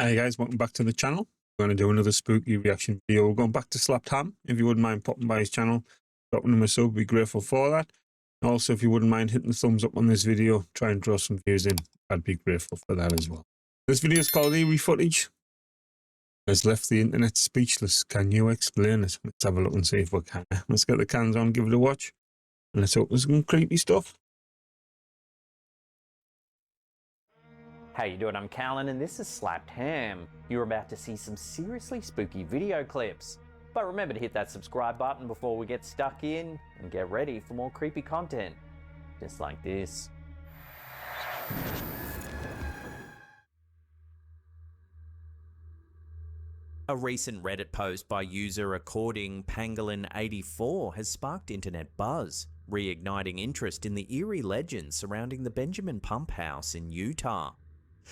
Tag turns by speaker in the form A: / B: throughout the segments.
A: Hey guys, welcome back to the channel. We're going to do another spooky reaction video. We're going back to Slapped Ham. If you wouldn't mind popping by his channel, dropping him a sub, we'd be grateful for that. And also, if you wouldn't mind hitting the thumbs up on this video, try and draw some views in, I'd be grateful for that as well. This video is called Eerie Footage. Has left the internet speechless. Can you explain it? Let's have a look and see if we can. Let's get the cans on, give it a watch, and let's hope there's some creepy stuff.
B: How you doing? I'm Callan and this is Slapped Ham. You're about to see some seriously spooky video clips. But remember to hit that subscribe button before we get stuck in and get ready for more creepy content. Just like this. A recent Reddit post by user according Pangolin84 has sparked internet buzz, reigniting interest in the eerie legends surrounding the Benjamin Pump House in Utah.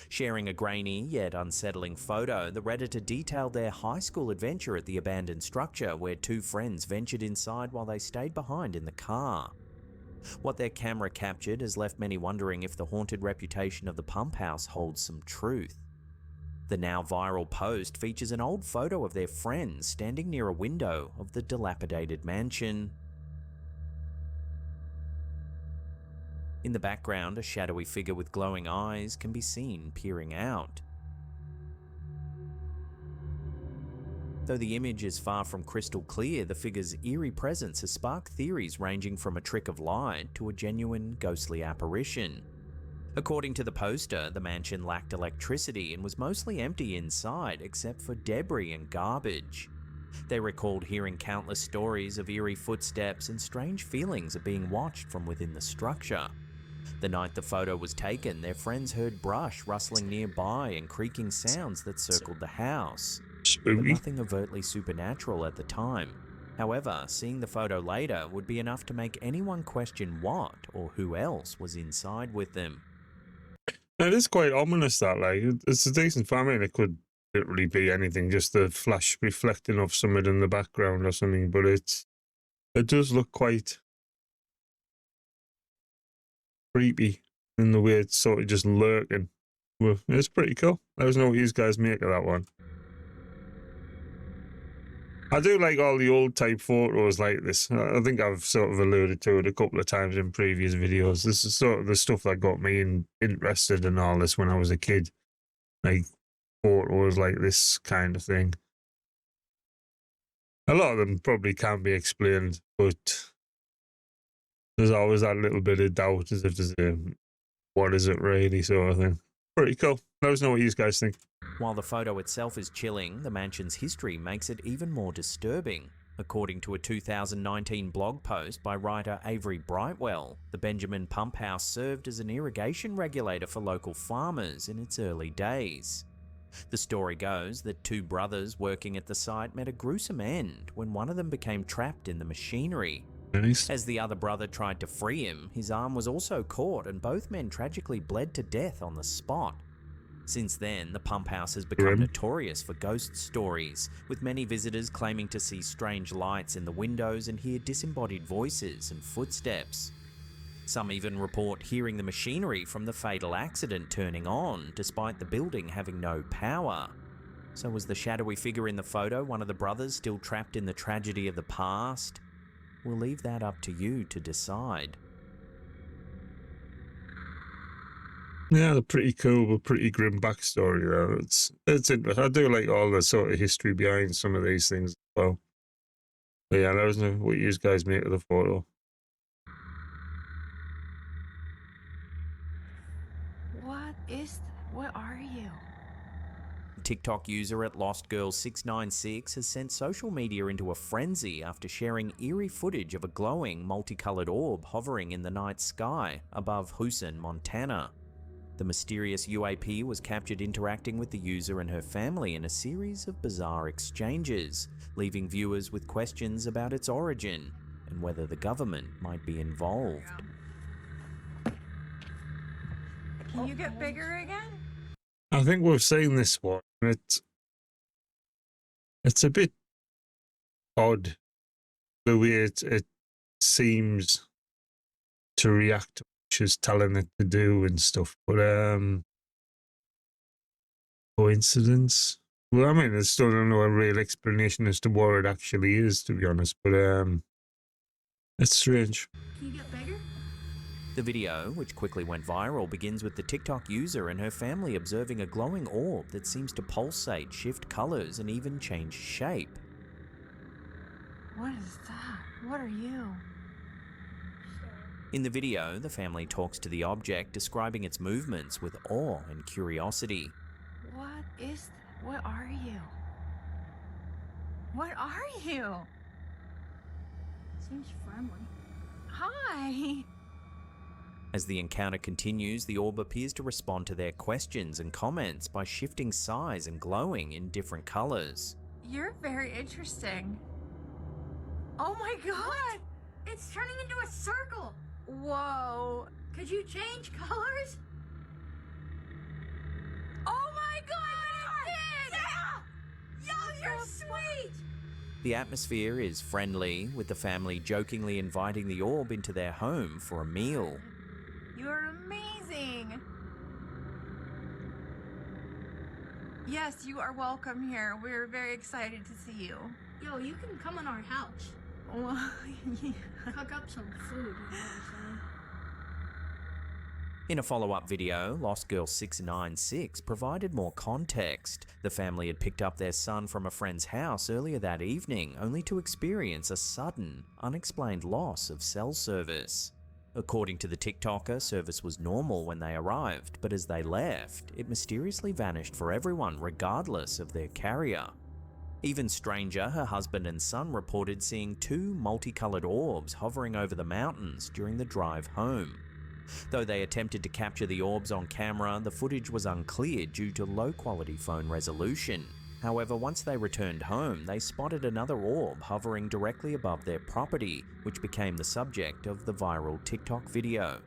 B: Sharing a grainy yet unsettling photo, the Redditor detailed their high school adventure at the abandoned structure where two friends ventured inside while they stayed behind in the car. What their camera captured has left many wondering if the haunted reputation of the pump house holds some truth. The now viral post features an old photo of their friends standing near a window of the dilapidated mansion. In the background, a shadowy figure with glowing eyes can be seen peering out. Though the image is far from crystal clear, the figure's eerie presence has sparked theories ranging from a trick of light to a genuine ghostly apparition. According to the poster, the mansion lacked electricity and was mostly empty inside except for debris and garbage. They recalled hearing countless stories of eerie footsteps and strange feelings of being watched from within the structure. The night the photo was taken, their friends heard brush rustling nearby and creaking sounds that circled the house.
A: Spooky.
B: But nothing overtly supernatural at the time. However, seeing the photo later would be enough to make anyone question what or who else was inside with them.
A: It is quite ominous that, like, it's a decent family. It could literally be anything, just a flash reflecting off something in the background or something, but it does look quite creepy in the way it's sort of just lurking. Well, it's pretty cool. Let us know what you guys make of that one. I do like all the old type photos like this. I think I've sort of alluded to it a couple of times in previous videos. This is sort of the stuff that got me interested in all this when I was a kid. Like photos like this kind of thing. A lot of them probably can be explained, but there's always that little bit of doubt as if there's a what is it really sort of thing. Pretty cool. Let us know what you guys think.
B: While the photo itself is chilling, the mansion's history makes it even more disturbing. According to a 2019 blog post by writer Avery Brightwell, the Benjamin Pump House served as an irrigation regulator for local farmers in its early days. The story goes that two brothers working at the site met a gruesome end when one of them became trapped in the machinery.
A: Nice.
B: As the other brother tried to free him, his arm was also caught and both men tragically bled to death on the spot. Since then, the pump house has become notorious for ghost stories, with many visitors claiming to see strange lights in the windows and hear disembodied voices and footsteps. Some even report hearing the machinery from the fatal accident turning on, despite the building having no power. So was the shadowy figure in the photo one of the brothers still trapped in the tragedy of the past? We'll leave that up to you to decide.
A: Yeah, they're pretty cool, but pretty grim backstory though. It's interesting. I do like all the sort of history behind some of these things as well. But yeah, let us know what you guys make of the photo.
C: What is that? What are you?
B: TikTok user at LostGirl696 has sent social media into a frenzy after sharing eerie footage of a glowing, multicolored orb hovering in the night sky above Houston, Montana. The mysterious UAP was captured interacting with the user and her family in a series of bizarre exchanges, leaving viewers with questions about its origin and whether the government might be involved.
C: Can you get bigger again?
A: I think we've seen this one. It's a bit odd the way it seems to react to what she's telling it to do and stuff. But Coincidence? Well, I mean, I still don't know a real explanation as to what it actually is, to be honest, but it's strange.
C: Can you get bigger?
B: The video, which quickly went viral, begins with the TikTok user and her family observing a glowing orb that seems to pulsate, shift colors, and even change shape.
C: What is that? What are you?
B: In the video, the family talks to the object, describing its movements with awe and curiosity.
C: What is that? What are you? What are you?
D: Seems friendly.
C: Hi.
B: As the encounter continues, the orb appears to respond to their questions and comments by shifting size and glowing in different colors.
C: You're very interesting. Oh my god!
D: It's turning into a circle.
C: Whoa.
D: Could you change colors?
C: Oh my god! It did!
D: Yeah! Yo, you're sweet!
B: The atmosphere is friendly, with the family jokingly inviting the orb into their home for a meal.
C: You're amazing. Yes, you are welcome here. We're very excited to see you.
D: Yo, you can come in our house.
C: Well, yeah.
D: Cook up some food, you know what I'm saying?
B: In a follow-up video, Lost Girl 696 provided more context. The family had picked up their son from a friend's house earlier that evening, only to experience a sudden, unexplained loss of cell service. According to the TikToker, service was normal when they arrived, but as they left, it mysteriously vanished for everyone regardless of their carrier. Even stranger, her husband and son reported seeing two multicolored orbs hovering over the mountains during the drive home. Though they attempted to capture the orbs on camera, the footage was unclear due to low-quality phone resolution. However, once they returned home, they spotted another orb hovering directly above their property, which became the subject of the viral TikTok video.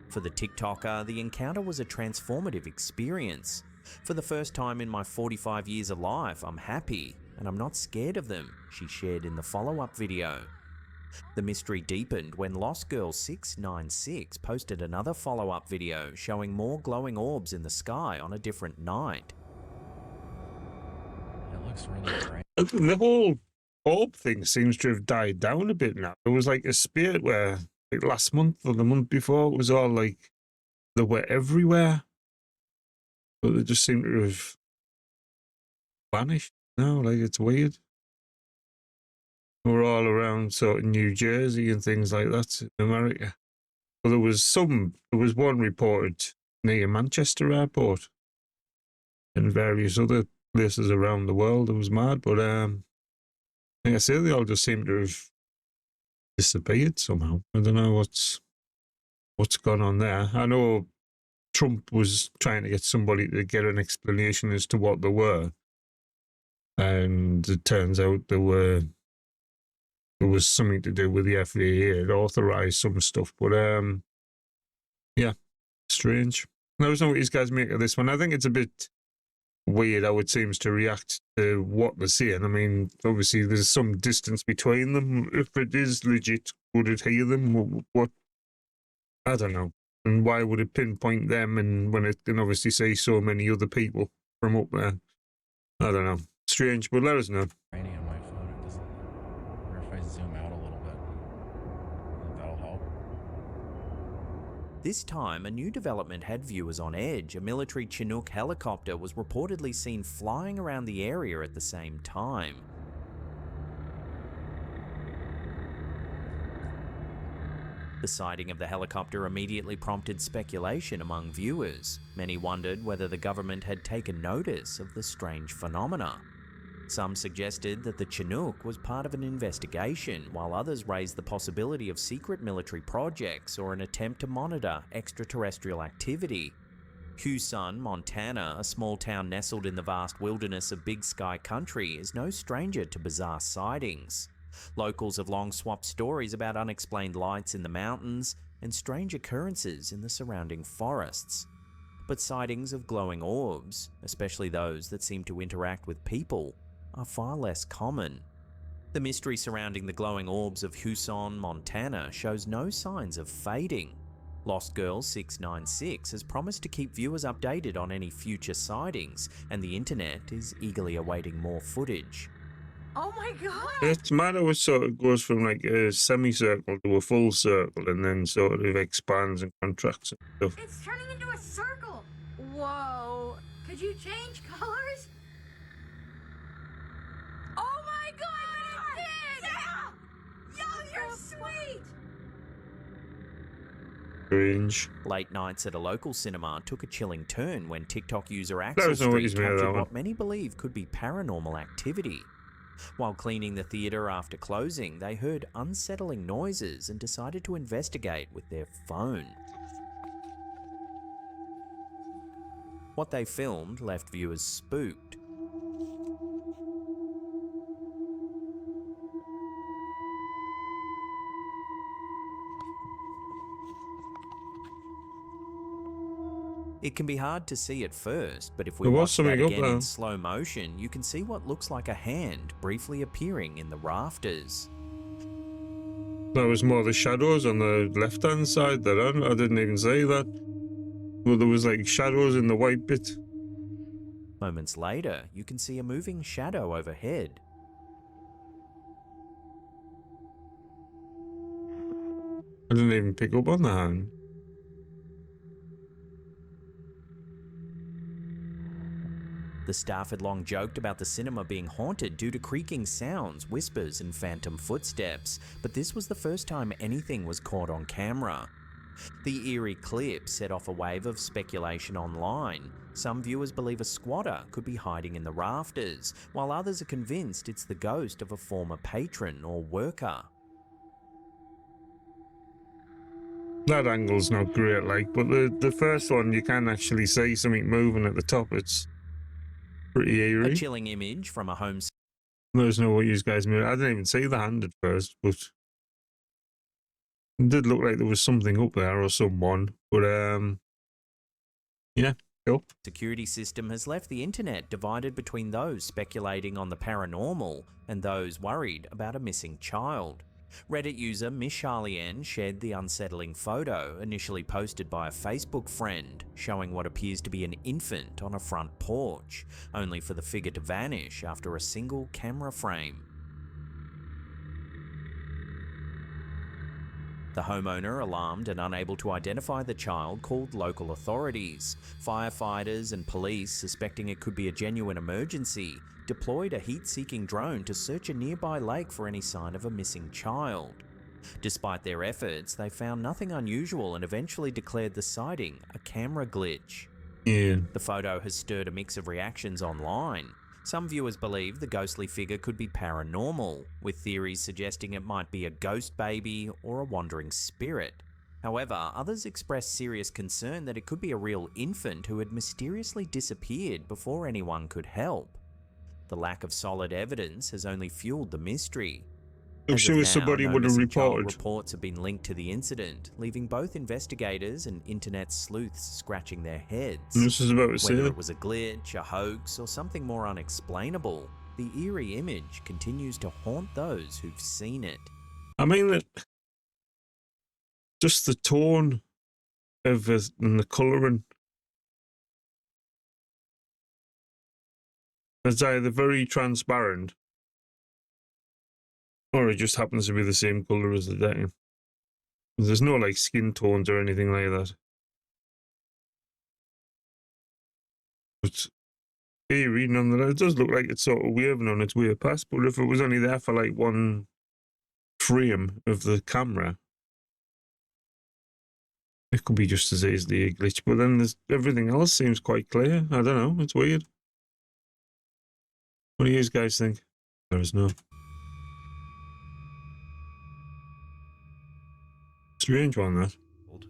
B: For the TikToker, the encounter was a transformative experience. For the first time in my 45 years of life, I'm happy, and I'm not scared of them, she shared in the follow-up video. The mystery deepened when Lost Girl 696 posted another follow-up video showing more glowing orbs in the sky on a different night.
E: It looks really bright.
A: The whole orb thing seems to have died down a bit now. There was like a spirit where, like last month or the month before, it was all like they were everywhere, but they just seem to have vanished now. Like, it's weird. We're all around sort of New Jersey and things like that in America. Well, there was one reported near Manchester Airport and various other places around the world. It was mad, but like I say, they all just seem to have disappeared somehow. I don't know what's gone on there. I know Trump was trying to get somebody to get an explanation as to what they were, and it turns out there was something to do with the FAA. It authorized some stuff, but yeah, strange. I don't know what these guys make of this one. I think it's a bit weird how it seems to react to what they're saying. I mean, obviously there's some distance between them. If it is legit, would it hear them? What? I don't know. And why would it pinpoint them, and when it can obviously say so many other people from up there? I don't know. Strange, but let us know.
E: Rainy on my phone. It doesn't. I wonder if I zoom out a little bit. I think that'll help.
B: This time, a new development had viewers on edge. A military Chinook helicopter was reportedly seen flying around the area at the same time. The sighting of the helicopter immediately prompted speculation among viewers. Many wondered whether the government had taken notice of the strange phenomena. Some suggested that the Chinook was part of an investigation, while others raised the possibility of secret military projects or an attempt to monitor extraterrestrial activity. Tucson, Montana, a small town nestled in the vast wilderness of Big Sky country, is no stranger to bizarre sightings. Locals have long swapped stories about unexplained lights in the mountains and strange occurrences in the surrounding forests. But sightings of glowing orbs, especially those that seem to interact with people, are far less common. The mystery surrounding the glowing orbs of Tucson, Montana shows no signs of fading. Lost Girl 696 has promised to keep viewers updated on any future sightings, and the internet is eagerly awaiting more footage.
C: Oh my god!
A: It's mad how it sort of goes from like a semicircle to a full circle and then sort of expands and contracts and stuff.
D: It's turning into a circle.
C: Whoa!
D: Could you change colors?
C: Oh my god! It did!
D: Yeah! Yo, you're sweet!
A: Strange.
B: Late nights at a local cinema took a chilling turn when TikTok user
A: was
B: Axel
A: no
B: Street
A: ways me of that
B: captured
A: one.
B: what many believe could be paranormal activity. While cleaning the theatre after closing, they heard unsettling noises and decided to investigate with their phone. What they filmed left viewers spooked. It can be hard to see at first, but if we
A: There was
B: watch that
A: something up
B: again
A: there.
B: in slow motion, you can see what looks like a hand briefly appearing in the rafters.
A: That was more the shadows on the left-hand side there. I didn't even say that. Well, there was like shadows in the white bit.
B: Moments later, you can see a moving shadow overhead.
A: I didn't even pick up on the hand.
B: The staff had long joked about the cinema being haunted due to creaking sounds, whispers, and phantom footsteps, but this was the first time anything was caught on camera. The eerie clip set off a wave of speculation online. Some viewers believe a squatter could be hiding in the rafters, while others are convinced it's the ghost of a former patron or worker.
A: That angle's not great, like, but the first one you can actually see something moving at the top. It's pretty
B: A
A: eerie.
B: chilling image from a home
A: There's no what you guys mean. I didn't even see the hand at first, but it did look like there was something up there or someone. But yeah, cool.
B: security system has left the internet divided between those speculating on the paranormal and those worried about a missing child. Reddit user Miss Charlie N shared the unsettling photo initially posted by a Facebook friend showing what appears to be an infant on a front porch, only for the figure to vanish after a single camera frame. The homeowner, alarmed and unable to identify the child, called local authorities. Firefighters and police, suspecting it could be a genuine emergency, deployed a heat-seeking drone to search a nearby lake for any sign of a missing child. Despite their efforts, they found nothing unusual and eventually declared the sighting a camera glitch.
A: Yeah.
B: The photo has stirred a mix of reactions online. Some viewers believe the ghostly figure could be paranormal, with theories suggesting it might be a ghost baby or a wandering spirit. However, others express serious concern that it could be a real infant who had mysteriously disappeared before anyone could help. The lack of solid evidence has only fueled the mystery.
A: I'm
B: As
A: sure
B: of now,
A: somebody
B: no
A: would have
B: missing child
A: reported.
B: reports have been linked to the incident, leaving both investigators and internet sleuths scratching their heads.
A: I was just about to say
B: Whether
A: that.
B: it was a glitch, a hoax, or something more unexplainable, the eerie image continues to haunt those who've seen it.
A: I mean, that just the tone of it and the colouring. It's either very transparent or it just happens to be the same colour as the day. There's no like skin tones or anything like that. But eerie nonetheless. It does look like it's sort of waving on its way past, but if it was only there for like one frame of the camera, it could be just as easily a glitch. But then there's everything else seems quite clear. I don't know. It's weird. What do you guys think? There is no. Strange one, that.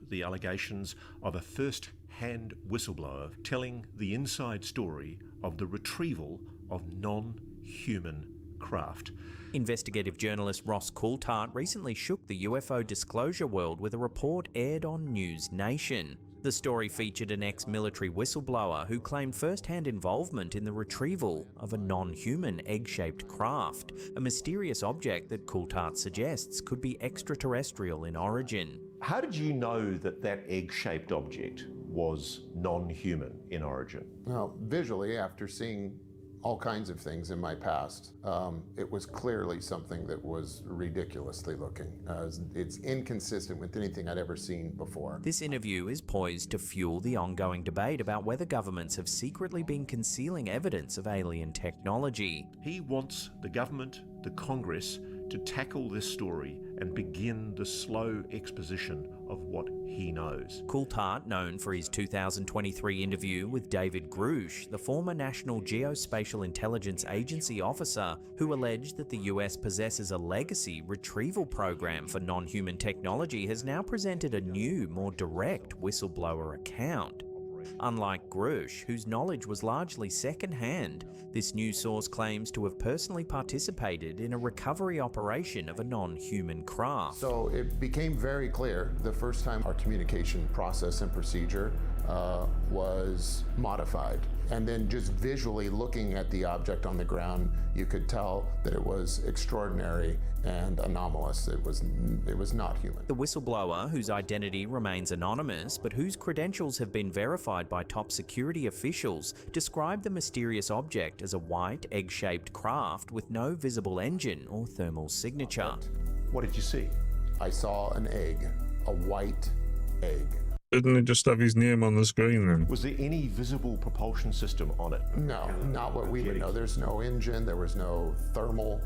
F: The allegations of a first-hand whistleblower telling the inside story of the retrieval of non-human craft.
B: Investigative journalist Ross Coulthart recently shook the UFO disclosure world with a report aired on News Nation. The story featured an ex-military whistleblower who claimed first-hand involvement in the retrieval of a non-human egg-shaped craft, a mysterious object that Coulthart suggests could be extraterrestrial in origin.
F: How did you know that that egg-shaped object was non-human in origin?
G: Well, visually, after seeing all kinds of things in my past, it was clearly something that was ridiculously looking. It's inconsistent with anything I'd ever seen before.
B: This interview is poised to fuel the ongoing debate about whether governments have secretly been concealing evidence of alien technology.
F: He wants the government, the Congress, to tackle this story and begin the slow exposition of what he knows.
B: Coulthard, known for his 2023 interview with David Grush, the former National Geospatial Intelligence Agency officer who alleged that the US possesses a legacy retrieval program for non-human technology, has now presented a new, more direct whistleblower account. Unlike Grush, whose knowledge was largely second-hand, this new source claims to have personally participated in a recovery operation of a non-human craft.
G: So it became very clear the first time our communication process and procedure was modified. And then just visually looking at the object on the ground, you could tell that it was extraordinary and anomalous. It was not human.
B: The whistleblower, whose identity remains anonymous but whose credentials have been verified by top security officials, described the mysterious object as a white, egg-shaped craft with no visible engine or thermal signature.
F: What did you see?
G: I saw an egg, a white egg.
A: Didn't it just have his name on the screen then?
F: Was there any visible propulsion system on it?
G: No, not what we would know. There's no engine, there was no thermal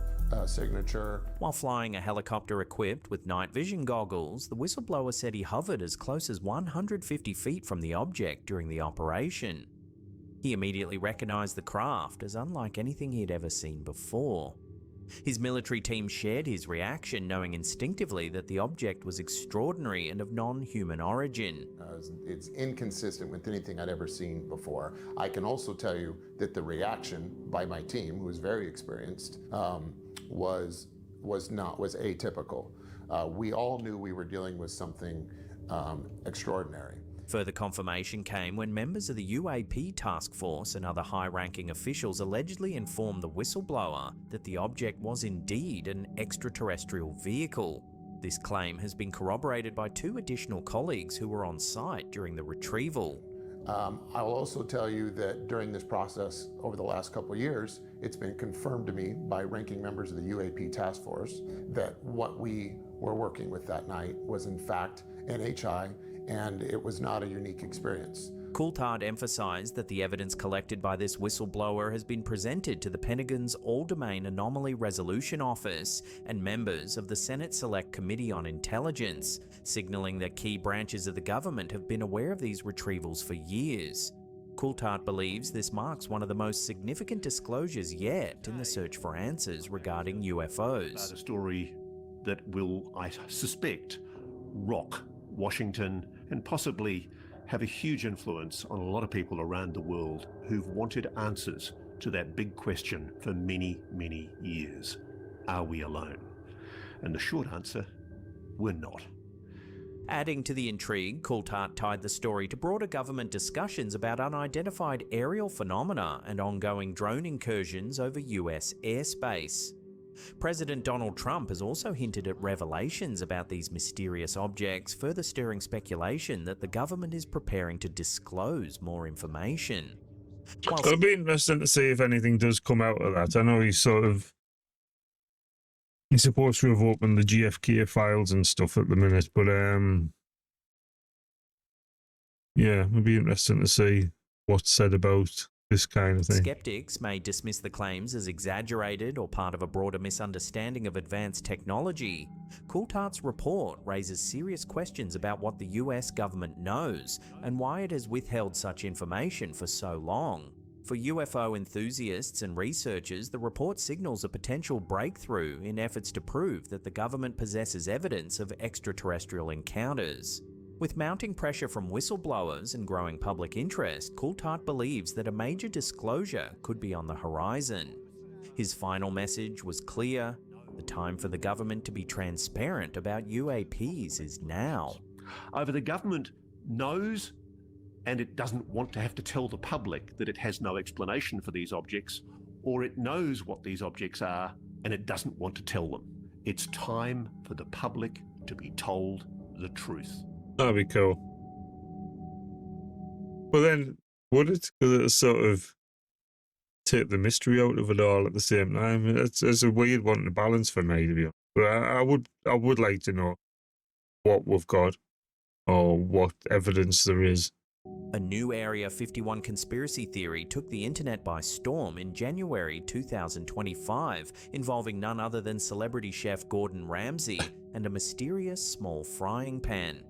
G: signature.
B: While flying a helicopter equipped with night vision goggles, the whistleblower said he hovered as close as 150 feet from the object during the operation. He immediately recognized the craft as unlike anything he had ever seen before. His military team shared his reaction, knowing instinctively that the object was extraordinary and of non-human origin.
G: It's inconsistent with anything I'd ever seen before. I can also tell you that the reaction by my team, who was very experienced, was atypical. We all knew we were dealing with something extraordinary.
B: Further confirmation came when members of the UAP task force and other high-ranking officials allegedly informed the whistleblower that the object was indeed an extraterrestrial vehicle. This claim has been corroborated by two additional colleagues who were on site during the retrieval.
G: I will also tell you that during this process over the last couple of years, it's been confirmed to me by ranking members of the UAP task force that what we were working with that night was in fact NHI, and it was not a unique experience.
B: Coulthard emphasized that the evidence collected by this whistleblower has been presented to the Pentagon's All-Domain Anomaly Resolution Office and members of the Senate Select Committee on Intelligence, signaling that key branches of the government have been aware of these retrievals for years. Coulthard believes this marks one of the most significant disclosures yet in the search for answers regarding UFOs.
F: A story that will, I suspect, rock Washington and possibly have a huge influence on a lot of people around the world who've wanted answers to that big question for many, many years. Are we alone? And the short answer, we're not.
B: Adding to the intrigue, Coulthard tied the story to broader government discussions about unidentified aerial phenomena and ongoing drone incursions over US airspace. President Donald Trump has also hinted at revelations about these mysterious objects, further stirring speculation that the government is preparing to disclose more information.
A: It'll be interesting to see if anything does come out of that. I know he's supposed to have opened the GFK files and stuff at the minute, but yeah, it'll be interesting to see what's said about this kind of thing.
B: Skeptics may dismiss the claims as exaggerated or part of a broader misunderstanding of advanced technology. Coulthard's report raises serious questions about what the US government knows and why it has withheld such information for so long. For UFO enthusiasts and researchers, the report signals a potential breakthrough in efforts to prove that the government possesses evidence of extraterrestrial encounters. With mounting pressure from whistleblowers and growing public interest, Coulthard believes that a major disclosure could be on the horizon. His final message was clear: the time for the government to be transparent about UAPs is now.
F: Either the government knows and it doesn't want to have to tell the public that it has no explanation for these objects, or it knows what these objects are and it doesn't want to tell them. It's time for the public to be told the the truth.
A: That'd be cool. But then, would it? Because it'll sort of take the mystery out of it all at the same time. It's a weird one to balance for me, to be honest. But I would like to know what we've got or what evidence there is.
B: A new Area 51 conspiracy theory took the internet by storm in January 2025, involving none other than celebrity chef Gordon Ramsay and a mysterious small frying pan.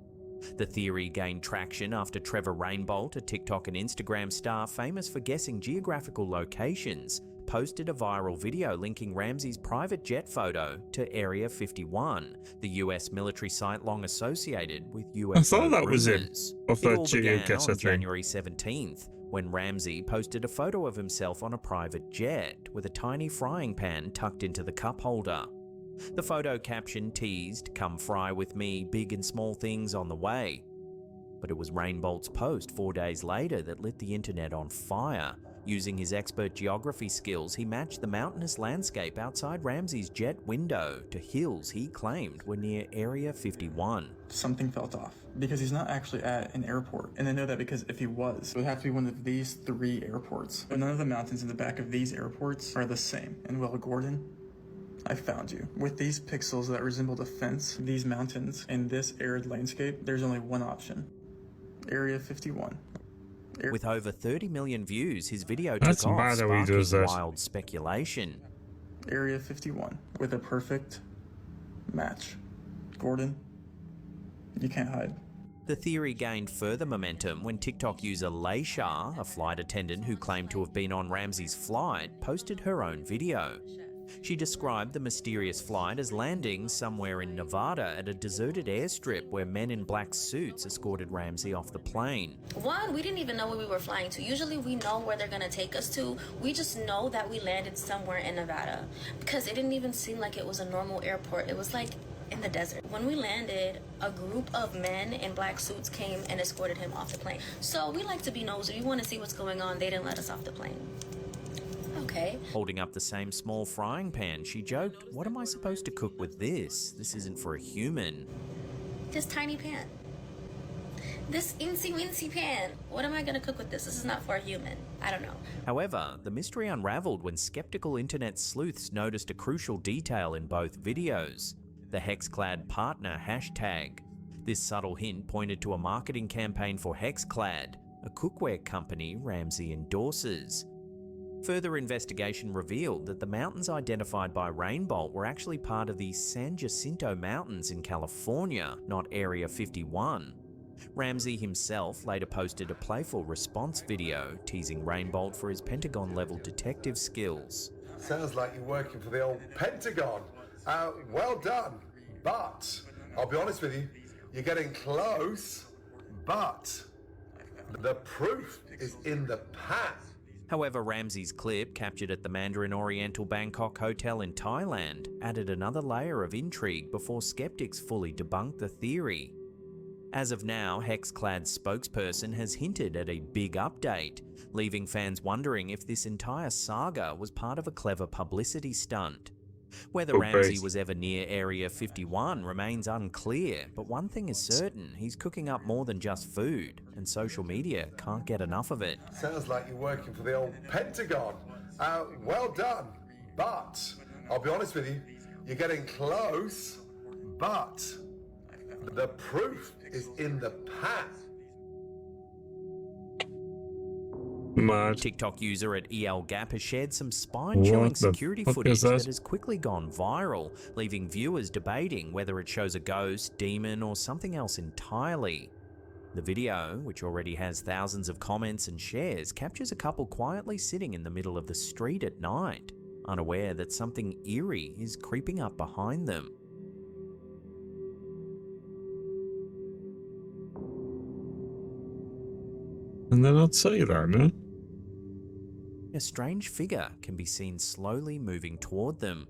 B: The theory gained traction after Trevor Rainbolt, a TikTok and Instagram star famous for guessing geographical locations, posted a viral video linking Ramsay's private jet photo to Area 51, the US military site long associated with UFO
A: I thought that was it.
B: rumors.
A: Off
B: It
A: that
B: all began
A: geoguessr
B: on
A: thing.
B: January 17th, when Ramsay posted a photo of himself on a private jet with a tiny frying pan tucked into the cup holder. The photo caption teased, "Come fry with me, big and small things on the way." But it was Rainbolt's post 4 days later that lit the internet on fire. Using his expert geography skills, he matched the mountainous landscape outside Ramsay's jet window to hills he claimed were near Area 51.
H: Something felt off because he's not actually at an airport. And I know that because if he was, it would have to be one of these 3 airports. But none of the mountains in the back of these airports are the same. And well, Gordon, I found you. With these pixels that resembled a fence, these mountains, and this arid landscape, there's only one option. Area 51.
B: With over 30 million views, his video
A: That's
B: took off,
A: mad how he does
B: sparking
A: that.
B: wild speculation.
H: Area 51 with a perfect match. Gordon, you can't hide.
B: The theory gained further momentum when TikTok user Leisha, a flight attendant who claimed to have been on Ramsay's flight, posted her own video. She described the mysterious flight as landing somewhere in Nevada at a deserted airstrip where men in black suits escorted Ramsay off the plane.
I: One, we didn't even know where we were flying to. Usually we know where they're gonna take us to. We just know that we landed somewhere in Nevada because it didn't even seem like it was a normal airport. It was like in the desert. When we landed, a group of men in black suits came and escorted him off the plane. So we like to be nosy. We want to see what's going on. They didn't let us off the plane. Okay.
B: Holding up the same small frying pan, she joked, "What am I supposed to cook with this? This isn't for a human."
I: This tiny pan. This incy-wincy pan. What am I gonna cook with this? This is not for a human. I don't know.
B: However, the mystery unraveled when skeptical internet sleuths noticed a crucial detail in both videos: the Hexclad partner hashtag. This subtle hint pointed to a marketing campaign for Hexclad, a cookware company Ramsay endorses. Further investigation revealed that the mountains identified by Rainbolt were actually part of the San Jacinto Mountains in California, not Area 51. Ramsay himself later posted a playful response video teasing Rainbolt for his Pentagon-level detective skills.
J: Sounds like you're working for the old Pentagon. Well done, but I'll be honest with you, you're getting close, but the proof is in the pan.
B: However, Ramsay's clip, captured at the Mandarin Oriental Bangkok Hotel in Thailand, added another layer of intrigue before skeptics fully debunked the theory. As of now, Hexclad's spokesperson has hinted at a big update, leaving fans wondering if this entire saga was part of a clever publicity stunt. Whether Ramsay was ever near Area 51 remains unclear, but one thing is certain: he's cooking up more than just food, and social media can't get enough of it.
J: Sounds like you're working for the old Pentagon. Well done, but I'll be honest with you, you're getting close, but the proof is in the pan.
A: Mad.
B: TikTok user at ELGap has shared some spine-chilling security footage that has quickly gone viral, leaving viewers debating whether it shows a ghost, demon, or something else entirely. The video, which already has thousands of comments and shares, captures a couple quietly sitting in the middle of the street at night, unaware that something eerie is creeping up behind them.
A: And then I'd say that, no?
B: A strange figure can be seen slowly moving toward them.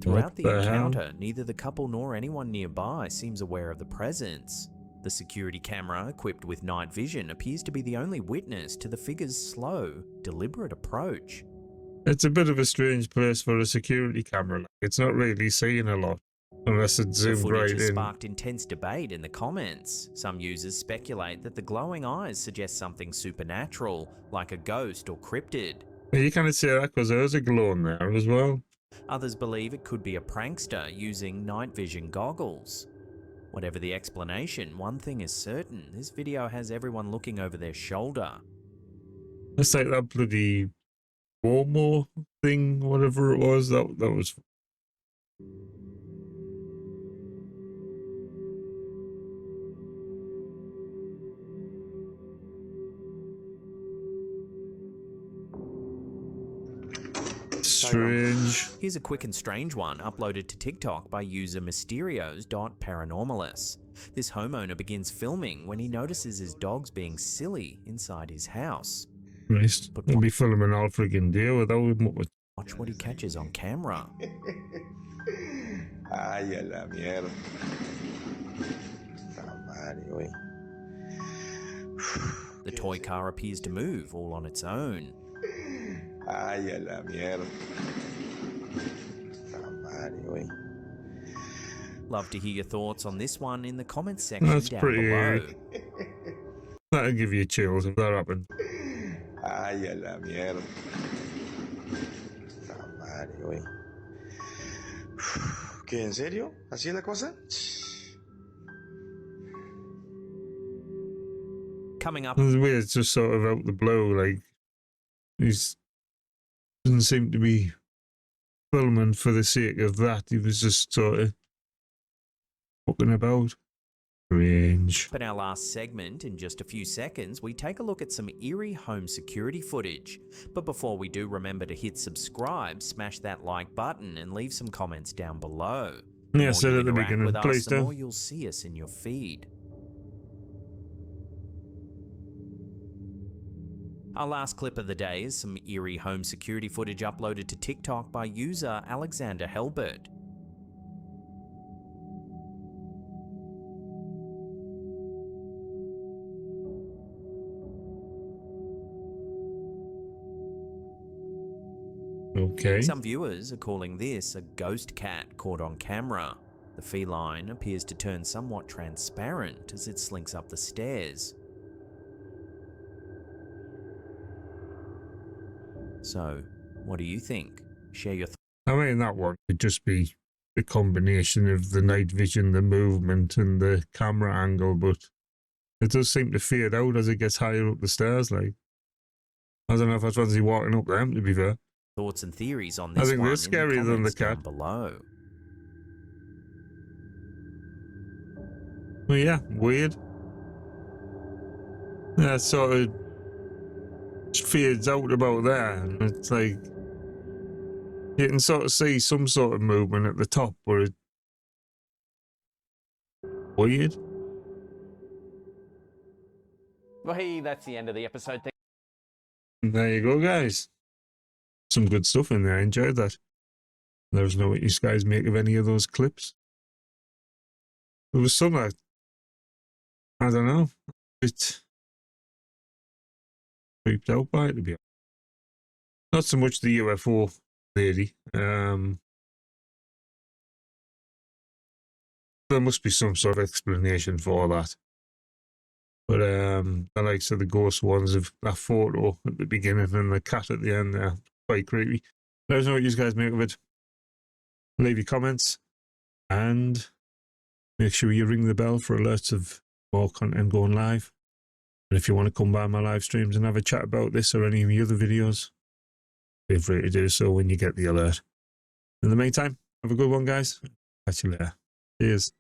B: Throughout the encounter, neither the couple nor anyone nearby seems aware of the presence. The security camera, equipped with night vision, appears to be the only witness to the figure's slow, deliberate approach.
A: It's a bit of a strange place for a security camera. Like, it's not really seeing a lot unless it's
B: The
A: zoomed
B: footage
A: right
B: has
A: in.
B: sparked intense debate in the comments. Some users speculate that the glowing eyes suggest something supernatural, like a ghost or cryptid.
A: You can't say that because there's a glow in there as well.
B: Others believe it could be a prankster using night vision goggles. Whatever the explanation, one thing is certain, this video has everyone looking over their shoulder.
A: It's like that bloody Momo thing, whatever it was. That was. Strange.
B: Here's a quick and strange one uploaded to TikTok by user Mysterios.paranormalus. This homeowner begins filming when he notices his dog's being silly inside his house.
A: Christ.
B: But
A: They'll be filming all friggin' day without much.
B: Watch what he catches on camera.
K: Ay, a la mierda. La madre, güey.
B: The toy car appears to move all on its own.
K: Ay, a la mierda. La madre, güey.
B: Love to hear your thoughts on this one in the comments section
A: That's
B: down
A: pretty
B: below.
A: eerie. That'll give you chills if that happened.
K: Ay, a la mierda. La madre, güey. ¿Qué, en serio? ¿Así es la cosa?
B: Coming up.
A: It's weird, it's just sort of out the blue, like he's doesn't seem to be filming for the sake of that. He was just sort of fucking about. Strange.
B: In our last segment, in just a few seconds, we take a look at some eerie home security footage. But before we do, remember to hit subscribe, smash that like button, and leave some comments down below.
A: Yeah, I said at the beginning,
B: with
A: please
B: us, the
A: do.
B: more you'll see us in your feed. Our last clip of the day is some eerie home security footage uploaded to TikTok by user Alexander Helbert.
A: Okay.
B: Some viewers are calling this a ghost cat caught on camera. The feline appears to turn somewhat transparent as it slinks up the stairs. So, what do you think? Share your thoughts.
A: I mean, that one could just be the combination of the night vision, the movement, and the camera angle, but it does seem to fade out as it gets higher up the stairs. Like, I don't know if I fancy walking up them, to be fair.
B: Thoughts and theories on this
A: I think
B: one
A: they're
B: in
A: scarier than the
B: comments down
A: cat.
B: below.
A: Well, yeah, weird. Yeah, it sort of fades out about there, and it's like you can sort of see some sort of movement at the top, but it's weird.
L: Well, hey, that's the end of the episode.
A: And there you go, guys. Some good stuff in there. I enjoyed that. Let us know what you guys make of any of those clips. There was some that, I don't know, it's creeped out by it, to be honest. Not so much the UFO lady. There must be some sort of explanation for that. But the likes of the ghost ones of that photo at the beginning and the cat at the end there, quite creepy. Let us know what you guys make of it. Leave your comments and make sure you ring the bell for alerts of more content going live. And if you want to come by my live streams and have a chat about this or any of the other videos, feel free to do so when you get the alert. In the meantime, have a good one, guys. Catch you later. Cheers.